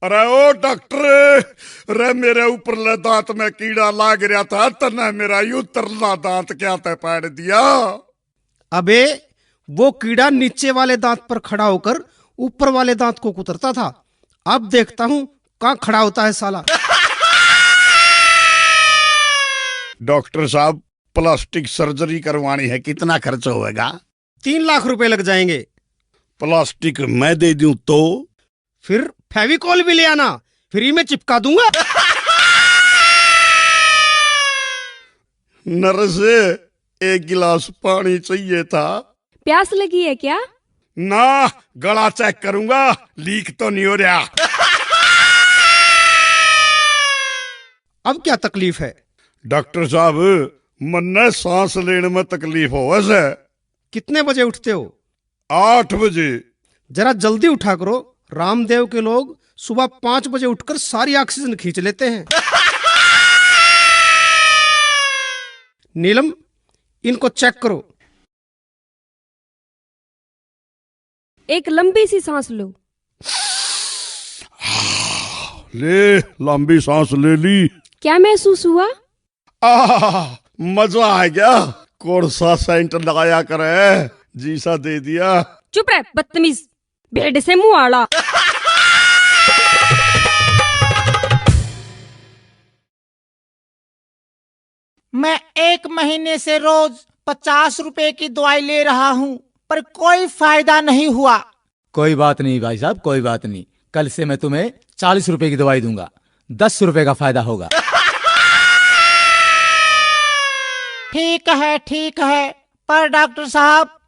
अरे ओ डॉक्टर, अरे मेरे ऊपरले दांत में कीड़ा लाग रहा था, तने मेरा उतरला दांत क्या ते पाड़ दिया। अबे वो कीड़ा नीचे वाले दांत पर खड़ा होकर ऊपर वाले दांत को कुतरता था। अब देखता हूँ कहाँ खड़ा होता है साला। डॉक्टर साहब, प्लास्टिक सर्जरी करवानी है, कितना खर्च होएगा? 3 लाख रुपए लग जाएंगे। प्लास्टिक मैं दे दूं तो? फिर फेविकॉल भी ले आना, फ्री में चिपका दूंगा। नर्स, 1 गिलास पानी चाहिए था। प्यास लगी है क्या? ना, गला चेक करूंगा, लीक तो नहीं हो रहा। अब क्या तकलीफ है? डॉक्टर साहब, मन्ने सांस लेने में तकलीफ हो वैसे। कितने बजे उठते हो? 8 बजे। जरा जल्दी उठा करो। रामदेव के लोग सुबह 5 बजे उठकर सारी ऑक्सीजन खींच लेते हैं। नीलम, इनको चेक करो। एक लंबी सी सांस लो। ले, लंबी सांस ले ली। क्या महसूस हुआ? मजा आ गया। कौन सा सेंट लगाया करे, जी सा दे दिया। चुप रह बदतमीज, बेड से मुंह आड़ा। मैं 1 महीने से रोज 50 रुपए की दवाई ले रहा हूँ, पर कोई फायदा नहीं हुआ। कोई बात नहीं भाई साहब, कोई बात नहीं। कल से मैं तुम्हें 40 रुपए की दवाई दूंगा, 10 रुपए का फायदा होगा। ठीक है, पर डॉक्टर साहब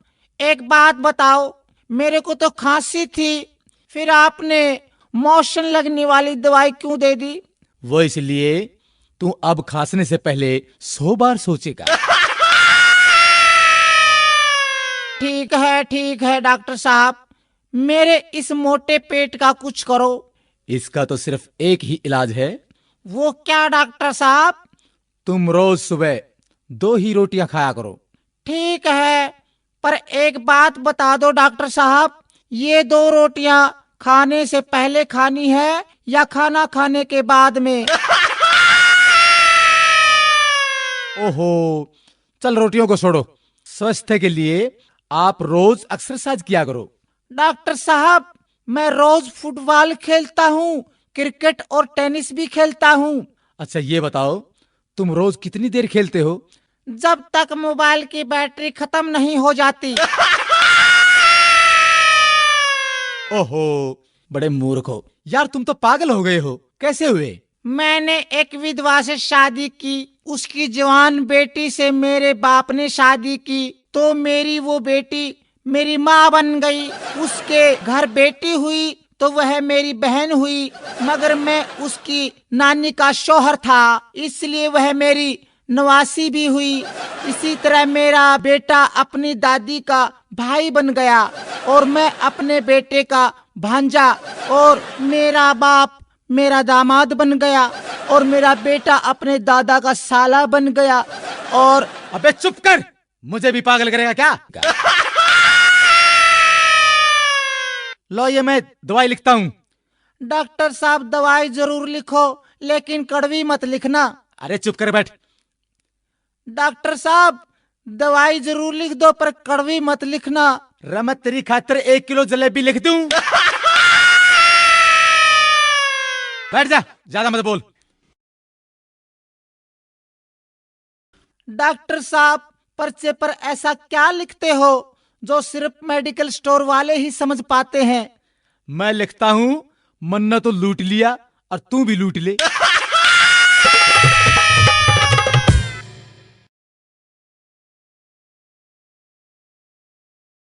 एक बात बताओ, मेरे को तो खांसी थी, फिर आपने मोशन लगने वाली दवाई क्यों दे दी? वो इसलिए तू अब खांसने से पहले 100 बार सोचेगा। ठीक है डॉक्टर साहब, मेरे इस मोटे पेट का कुछ करो। इसका तो सिर्फ एक ही इलाज है। वो क्या डॉक्टर साहब? तुम रोज सुबह 2 ही रोटियां खाया करो। ठीक है, पर एक बात बता दो डॉक्टर साहब, ये 2 रोटियां खाने से पहले खानी है या खाना खाने के बाद में? ओहो, चल रोटियों को छोड़ो। स्वास्थ्य के लिए आप रोज एक्सरसाइज किया करो। डॉक्टर साहब, मैं रोज फुटबॉल खेलता हूँ, क्रिकेट और टेनिस भी खेलता हूँ। अच्छा ये बताओ, तुम रोज कितनी देर खेलते हो? जब तक मोबाइल की बैटरी खत्म नहीं हो जाती। ओहो, बड़े मूर्ख हो यार, तुम तो पागल हो गए हो। कैसे हुए? मैंने एक विधवा से शादी की, उसकी जवान बेटी से मेरे बाप ने शादी की, तो मेरी वो बेटी मेरी माँ बन गई। उसके घर बेटी हुई तो वह मेरी बहन हुई, मगर मैं उसकी नानी का शौहर था, इसलिए वह मेरी नवासी भी हुई। इसी तरह मेरा बेटा अपनी दादी का भाई बन गया, और मैं अपने बेटे का भांजा, और मेरा बाप मेरा दामाद बन गया, और मेरा बेटा अपने दादा का साला बन गया। और अबे चुप कर, मुझे भी पागल करेगा क्या? लो ये मैं दवाई लिखता हूँ। डॉक्टर साहब दवाई जरूर लिखो, लेकिन कड़वी मत लिखना। अरे चुप कर बैठ। डॉक्टर साहब दवाई जरूर लिख दो, पर कड़वी मत लिखना। मैं तेरी खातिर 1 किलो जलेबी लिख दूं। बैठ जा, ज्यादा मत बोल। डॉक्टर साहब पर्चे पर ऐसा क्या लिखते हो जो सिर्फ मेडिकल स्टोर वाले ही समझ पाते हैं? मैं लिखता हूँ, मन्ना तो लूट लिया और तू भी लूट ले।